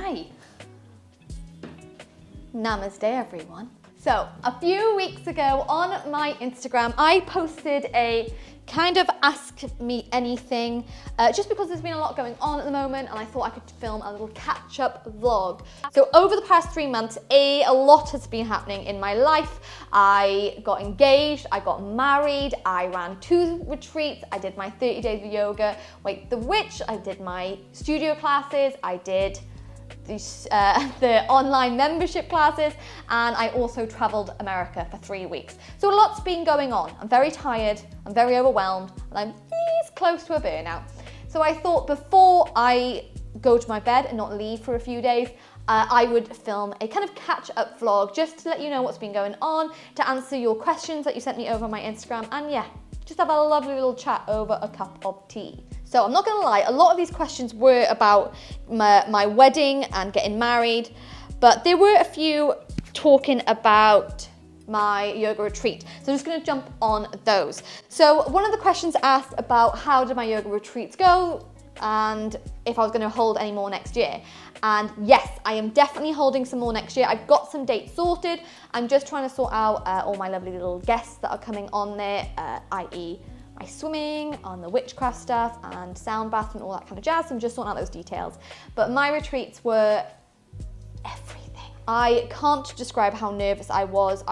Hi. Namaste, everyone. So, a few weeks ago on my Instagram, I posted a kind of ask me anything, just because there's been a lot going on at the moment and I thought I could film a little catch-up vlog. So over the past 3 months, a lot has been happening in my life. I got engaged, I got married, I ran 2 retreats, I did my 30 days of yoga, Wake the Witch, I did my studio classes, I did the online membership classes, and I also traveled America for 3 weeks. So a lot's been going on. I'm very tired, I'm very overwhelmed, and I'm close to a burnout. So I thought before I go to my bed and not leave for a few days, I would film a kind of catch-up vlog just to let you know what's been going on, to answer your questions that you sent me over on my Instagram, and yeah, just have a lovely little chat over a cup of tea. So I'm not gonna lie, a lot of these questions were about my wedding and getting married, but there were a few talking about my yoga retreat. So I'm just gonna jump on those. So one of the questions asked about how did my yoga retreats go and if I was gonna hold any more next year. And yes, I am definitely holding some more next year. I've got some dates sorted. I'm just trying to sort out all my lovely little guests that are coming on there, i.e. my swimming, on the witchcraft stuff, and sound bath and all that kind of jazz. So I'm just sorting out those details. But my retreats were everything. I can't describe how nervous I was.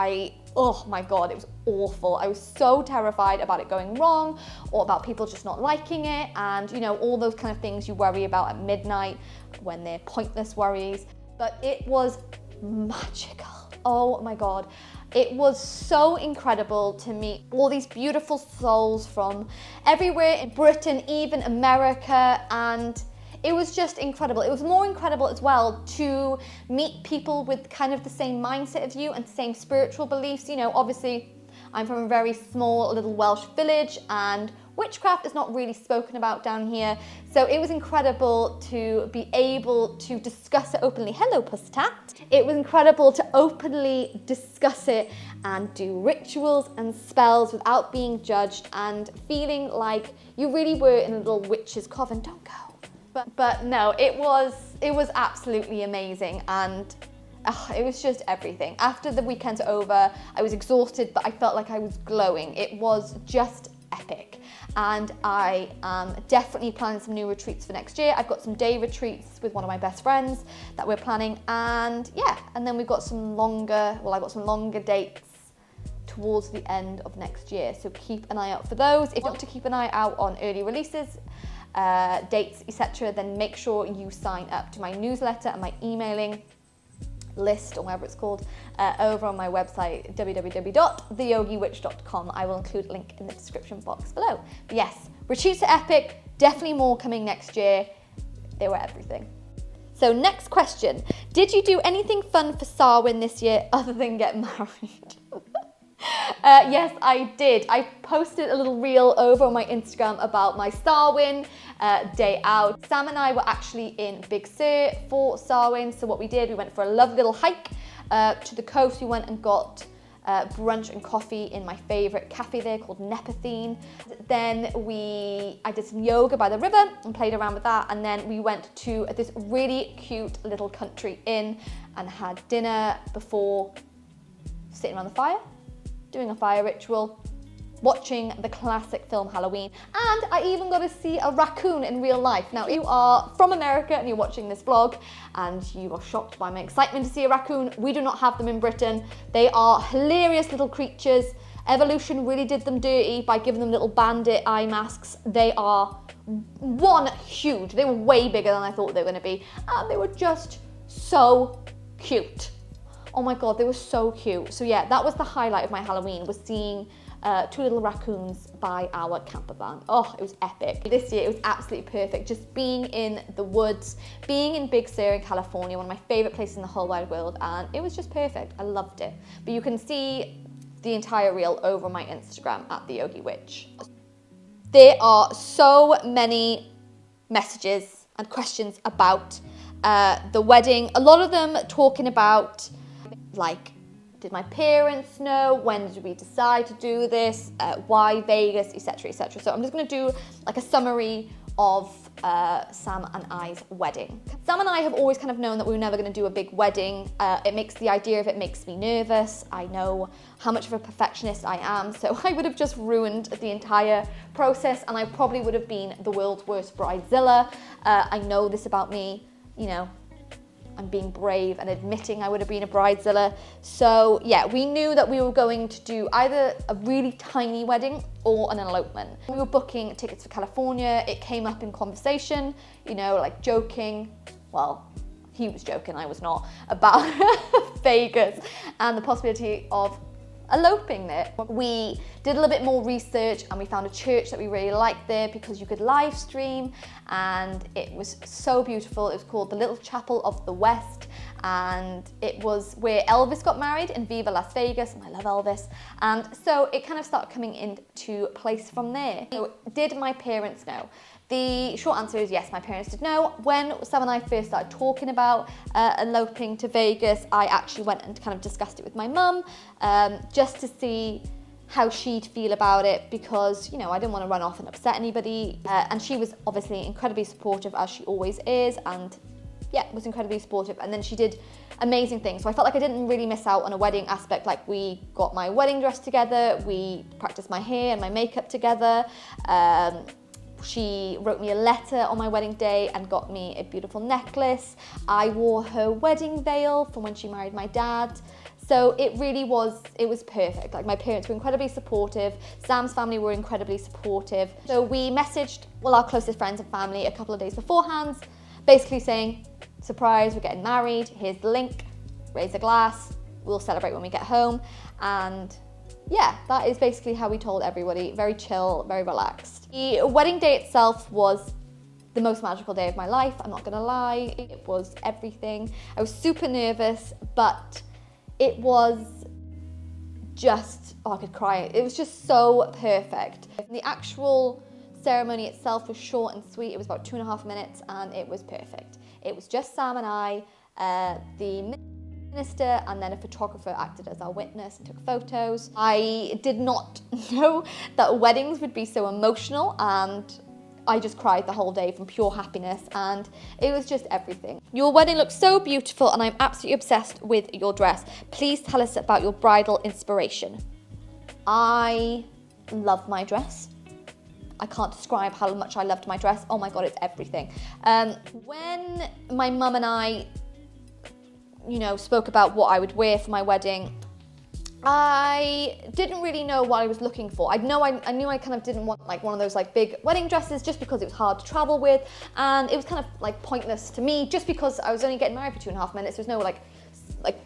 Oh my God, it was awful. I was so terrified about it going wrong or about people just not liking it, and you know, all those kind of things you worry about at midnight when they're pointless worries. But it was magical. Oh my God. It was so incredible to meet all these beautiful souls from everywhere in Britain, even America, and it was just incredible. It was more incredible as well to meet people with kind of the same mindset as you and same spiritual beliefs. You know, obviously I'm from a very small little Welsh village and witchcraft is not really spoken about down here. So it was incredible to be able to discuss it openly. Hello, Pussycat. It was incredible to openly discuss it and do rituals and spells without being judged and feeling like you really were in a little witch's coven. Don't go. But no, it was absolutely amazing, and it was just everything. After the weekends are over, I was exhausted, but I felt like I was glowing. It was just epic. And I am definitely planning some new retreats for next year. I've got some day retreats with one of my best friends that we're planning, and yeah, and then we've got some longer, I got some longer dates towards the end of next year. So keep an eye out for those. If you want to keep an eye out on early releases, dates, etc., then make sure you sign up to my newsletter and my emailing list, or whatever it's called, over on my website, www.theyogiwitch.com. I will include a link in the description box below. But yes, retreats are epic, definitely more coming next year. They were everything. So next question, did you do anything fun for Samhain this year other than get married? Yes, I did. I posted a little reel over on my Instagram about my Samhain day out. Sam and I were actually in Big Sur for Samhain. So what we did, we went for a lovely little hike to the coast. We went and got brunch and coffee in my favourite cafe there called Nepethine. Then I did some yoga by the river and played around with that. And then we went to this really cute little country inn and had dinner before sitting around the fire, doing a fire ritual, watching the classic film Halloween, and I even got to see a raccoon in real life. Now, if you are from America and you're watching this vlog and you are shocked by my excitement to see a raccoon, we do not have them in Britain. They are hilarious little creatures. Evolution really did them dirty by giving them little bandit eye masks. They are huge. They were way bigger than I thought they were going to be, and they were just so cute. Oh my God, they were so cute. So yeah, that was the highlight of my Halloween, was seeing 2 little raccoons by our camper van. Oh, it was epic. This year, it was absolutely perfect. Just being in the woods, being in Big Sur in California, one of my favorite places in the whole wide world, and it was just perfect. I loved it. But you can see the entire reel over on my Instagram at The Yogi Witch. There are so many messages and questions about the wedding. A lot of them talking about, like, did my parents know? When did we decide to do this? Why Vegas, etc., etc. So I'm just going to do like a summary of Sam and I's wedding. Sam and I have always kind of known that we were never going to do a big wedding. The idea of it makes me nervous. I know how much of a perfectionist I am, so I would have just ruined the entire process, and I probably would have been the world's worst bridezilla. I know this about me, you know, I'm being brave and admitting I would have been a bridezilla. So yeah, we knew that we were going to do either a really tiny wedding or an elopement. We were booking tickets for California. It came up in conversation, you know, like joking. Well, he was joking, I was not, about Vegas and the possibility of eloping there. We did a little bit more research and we found a church that we really liked there because you could live stream, and it was so beautiful. It was called the Little Chapel of the West, and it was where Elvis got married in Viva Las Vegas, and I love Elvis. And so it kind of started coming into place from there. So did my parents know? The short answer is yes, my parents did know. When Sam and I first started talking about eloping to Vegas, I actually went and kind of discussed it with my mum, just to see how she'd feel about it, because, you know, I didn't want to run off and upset anybody. And she was obviously incredibly supportive, as she always is, and yeah, was incredibly supportive. And then she did amazing things. So I felt like I didn't really miss out on a wedding aspect. Like, we got my wedding dress together, we practiced my hair and my makeup together. She wrote me a letter on my wedding day and got me a beautiful necklace. I wore her wedding veil from when she married my dad. So it was perfect. Like, my parents were incredibly supportive. Sam's family were incredibly supportive. So we messaged all our closest friends and family a couple of days beforehand, basically saying, surprise, we're getting married, here's the link, raise a glass, we'll celebrate when we get home. And yeah, that is basically how we told everybody. Very chill, very relaxed. The wedding day itself was the most magical day of my life, I'm not gonna lie. It was everything. I was super nervous, but it was just, oh, I could cry. It was just so perfect. The actual ceremony itself was short and sweet. It was about 2.5 minutes, and it was perfect. It was just Sam and I, the minister, and then a photographer acted as our witness and took photos. I did not know that weddings would be so emotional, and I just cried the whole day from pure happiness, and it was just everything. Your wedding looks so beautiful, and I'm absolutely obsessed with your dress. Please tell us about your bridal inspiration. I love my dress. I can't describe how much I loved my dress. Oh my God, it's everything. When my mum and I, you know, spoke about what I would wear for my wedding, I didn't really know what I was looking for. I knew I kind of didn't want like one of those like big wedding dresses, just because it was hard to travel with, and it was kind of like pointless to me, just because I was only getting married for 2.5 minutes. There's no like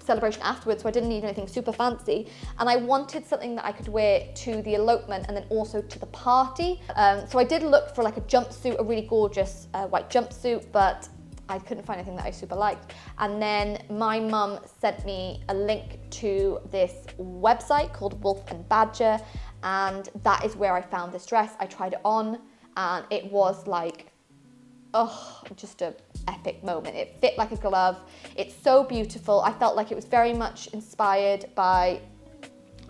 celebration afterwards, so I didn't need anything super fancy, and I wanted something that I could wear to the elopement and then also to the party. So I did look for like a jumpsuit, a really gorgeous white jumpsuit, but I couldn't find anything that I super liked. And then my mum sent me a link to this website called Wolf and Badger, and that is where I found this dress. I tried it on, and it was like, oh, just an epic moment. It fit like a glove. It's so beautiful. I felt like it was very much inspired by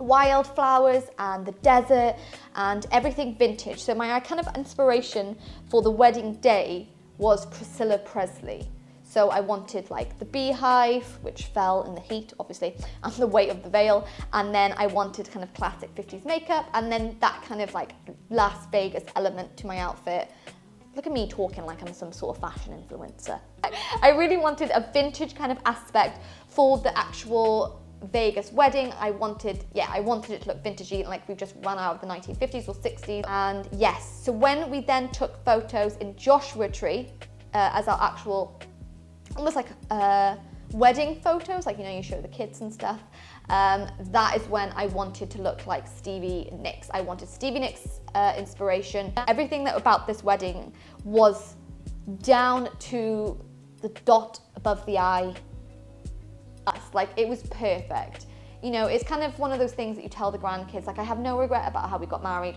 wildflowers and the desert and everything vintage. So my kind of inspiration for the wedding day was Priscilla Presley. So I wanted like the beehive, which fell in the heat, obviously, and the weight of the veil. And then I wanted kind of classic 50s makeup, and then that kind of like Las Vegas element to my outfit. Look at me talking like I'm some sort of fashion influencer. I really wanted a vintage kind of aspect for the actual Vegas wedding. I wanted it to look vintagey, like we've just run out of the 1950s or 60s. And yes, so when we then took photos in Joshua Tree as our actual, almost like wedding photos, like, you know, you show the kids and stuff, that is when I wanted to look like Stevie Nicks. I wanted Stevie Nicks inspiration. Everything that about this wedding was down to the dot above the I. Like, it was perfect. You know, it's kind of one of those things that you tell the grandkids, like, I have no regret about how we got married.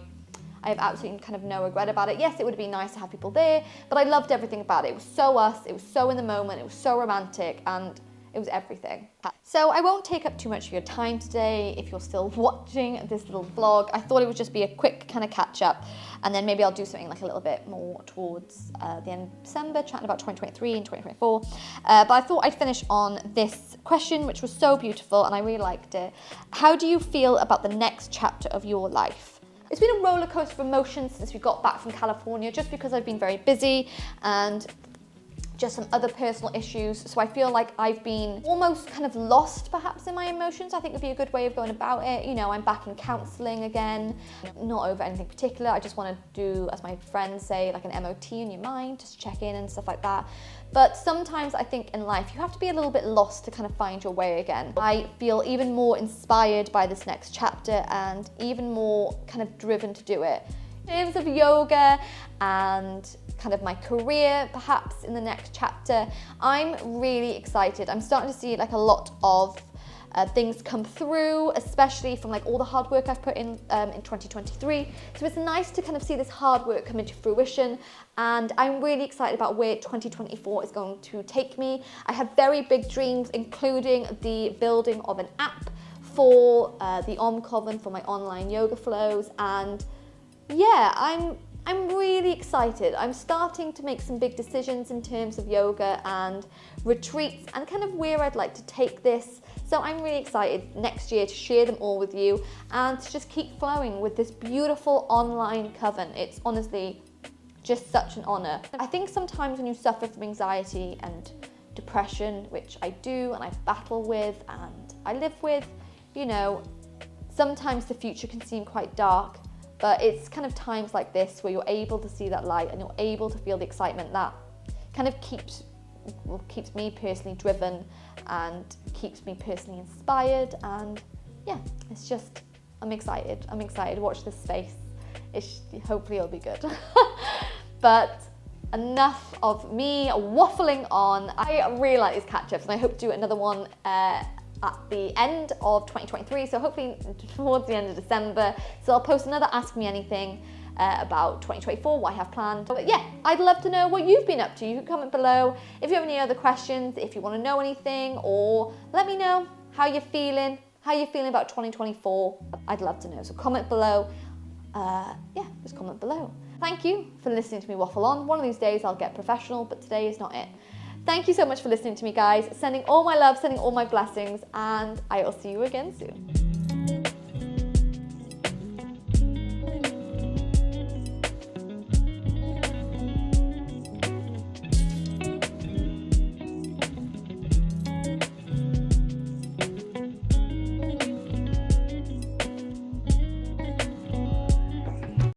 I have absolutely kind of no regret about it. Yes, it would have been nice to have people there, but I loved everything about it. It was so us, it was so in the moment, it was so romantic, and It was everything. So I won't take up too much of your time today if you're still watching this little vlog. I thought it would just be a quick kind of catch up, and then maybe I'll do something like a little bit more towards the end of December, chatting about 2023 and 2024. But I thought I'd finish on this question, which was so beautiful and I really liked it. How do you feel about the next chapter of your life? It's been a roller coaster of emotions since we got back from California, just because I've been very busy and just some other personal issues. So I feel like I've been almost kind of lost perhaps in my emotions. I think would be a good way of going about it. You know, I'm back in counselling again, not over anything particular. I just want to do, as my friends say, like an MOT in your mind, just check in and stuff like that. But sometimes I think in life, you have to be a little bit lost to kind of find your way again. I feel even more inspired by this next chapter and even more kind of driven to do it. In terms of yoga and kind of my career perhaps in the next chapter, I'm really excited. I'm starting to see like a lot of things come through, especially from like all the hard work I've put in 2023. So it's nice to kind of see this hard work come into fruition, and I'm really excited about where 2024 is going to take me. I have very big dreams, including the building of an app for the COVEN for my online yoga flows, and yeah, I'm really excited. I'm starting to make some big decisions in terms of yoga and retreats and kind of where I'd like to take this. So I'm really excited next year to share them all with you and to just keep flowing with this beautiful online coven. It's honestly just such an honor. I think sometimes when you suffer from anxiety and depression, which I do and I battle with and I live with, you know, sometimes the future can seem quite dark. But it's kind of times like this where you're able to see that light and you're able to feel the excitement that kind of keeps me personally driven and keeps me personally inspired. And yeah, it's just, I'm excited. Watch this space. Hopefully it'll be good. But enough of me waffling on. I really like these catch-ups and I hope to do another one at the end of 2023, so hopefully towards the end of December. So I'll post another Ask Me Anything about 2024, what I have planned. But yeah, I'd love to know what you've been up to. You can comment below if you have any other questions, if you want to know anything, or let me know how you're feeling about 2024. I'd love to know, so comment below. Yeah, just comment below. Thank you for listening to me waffle on. One of these days I'll get professional, but today is not it. Thank you so much for listening to me, guys. Sending all my love, sending all my blessings, and I will see you again soon.